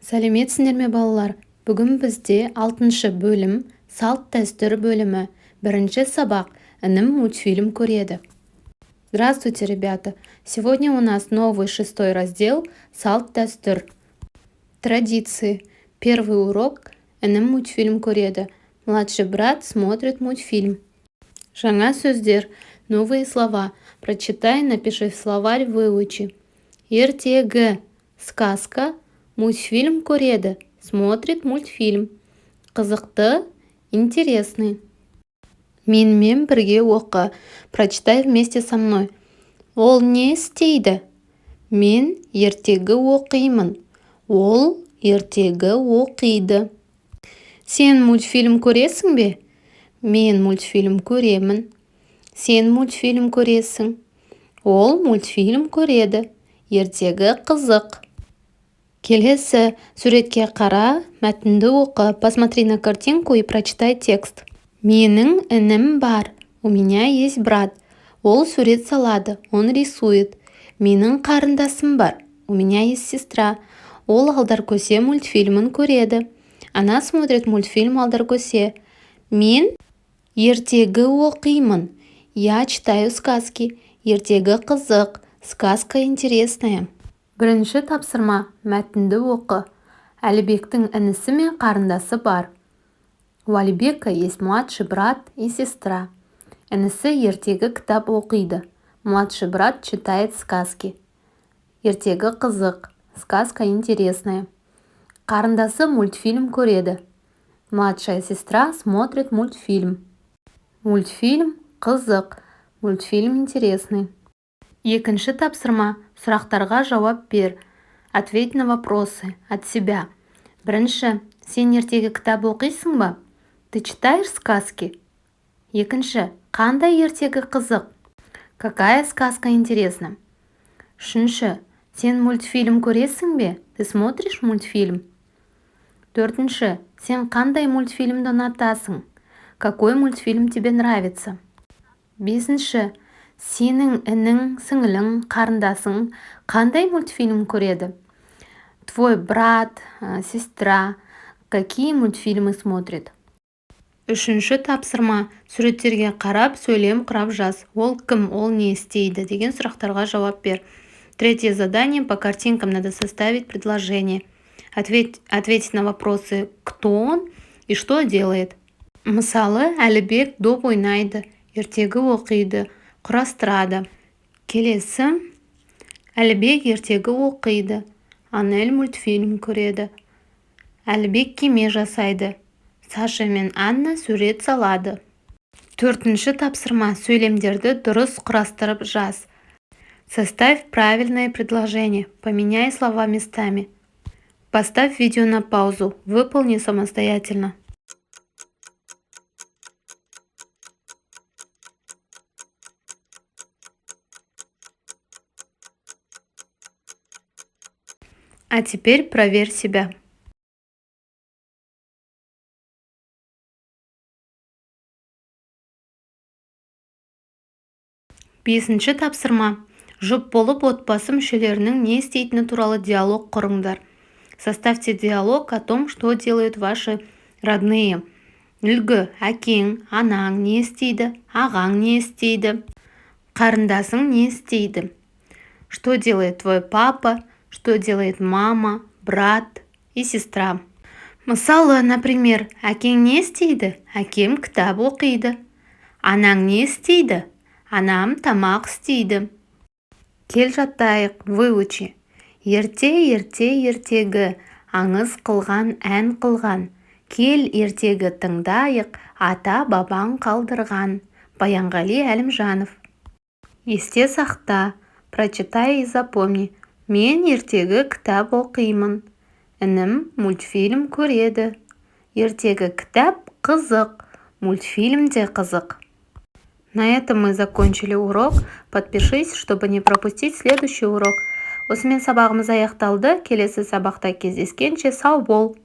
Сәлеметсіңдер ме балалар? Бүгін бізде 6-шы бөлім, салт-дәстүр бөлімі, бірінші сабақ, інім мультфильм көреді. Здравствуйте, ребята! Сегодня у нас новый 6-й раздел «Салт-дәстүр». Традиции. Первый урок інім мультфильм көреді. Младший брат смотрит мультфильм. Жаңа сөздер, новые слова. Прочитай, напиши в словарь, выучи. Ертегі, сказка. Мультфильм көреді, смотрит мультфильм. Қызықты, интересный. Менімен бірге оқы. Прочитай вместе со мной. Ол не істейді? Мен ертегі оқимын. Ол ертегі оқиды. Сен мультфильм көресің бе? Мен мультфильм көремін. Сен мультфильм көресің. Ол мультфильм көреді. Ертегі қызық. Келесі суретке қара, мәтінді оқы. Посмотри на картинку и прочитай текст. Менің інім бар. У меня есть брат. Ол сурет салады. Он рисует. Менің қарындасым бар. У меня есть сестра. Ол Алдаркөсе мультфильмін көреді. Она смотрит мультфильм Алдаркөсе. Мен ертегі оқимын. Я читаю сказки. Ертегі қызық. Сказка интересная. Бірінші тапсырма, мәтінді оқы. Әлібектің інісі мен қарындасы бар. У Алибека есть младший брат и сестра. Інісі ертегі кітап оқиды. Младший брат читает сказки. Ертегі қызық. Сказка интересная. Қарындасы мультфильм көреді. Младшая сестра смотрит мультфильм. Мультфильм қызық. Мультфильм интересный. Екінші тапсырма, сұрақтарға жауап бер. Ответь на вопросы от себя. Бірінші, сен ертегі кітап оқисың ба? Ты читаешь сказки? Екінші, қандай ертегі қызық? Какая сказка интересна? Үшінші, сен мультфильм көресің бе? Ты смотришь мультфильм? Төртінші, сен қандай мультфильмді ұнатасың? Какой мультфильм тебе нравится? Бесінші, сенің інің, сіңілің, қарындасың қандай мультфильм көреді? Твой брат, сестра, какие мультфильмы смотрит? Үшінші тапсырма, суреттерге қарап, сөйлем құрап жаз. Ол кім, ол не істейді деген сұрақтарға жауап бер. Третье задание, по картинкам надо составить предложение. Ответить на вопросы, кто он и что делает. Мысалы, Әлібек доп ойнайды, ертегі оқиды, құрастырады. Келесі, Әлібек ертегі оқиды, Анель мультфильм көреді. Әлібек кеме жасайды. Саша мен Анна сурет салады. Төртінші тапсырма, сөйлемдерді дұрыс құрастырып жаз. Составь правильное предложение. Поменяй слова местами. Поставь видео на паузу. Выполни самостоятельно. А теперь проверь себя. Бесінші тапсырма. Жұп болып отбасы мүшелерінің не істейтіні туралы диалог құрыңдар. Составьте диалог о том, что делают ваши родные. Үлгі, әкең, анаң не істейді, ағаң не істейді, қарындасың не істейді. Что делает твой папа, что делает мама, брат и сестра. Мысалы, например, әкең не істейді? Әкем кітап оқиды. Анаң не істейді? Анам тамақ істейді. Кел жаттайық, выучи. Ерте ертегі, аңыз қылған, ән қылған. Кел ертегі тыңдайық, ата бабаң қалдырған. Баянғали Әлімжанов. Есте сақта, прочитай и запомни. Мен ертегі кітап оқимын. Інім мультфильм көреді. Ертегі кітап қызық. Мультфильм де қызық. На этом мы закончили урок. Подпишись, чтобы не пропустить следующий урок. Осымен сабағымыз аяқталды. Келесі сабақта кездескенше сау бол.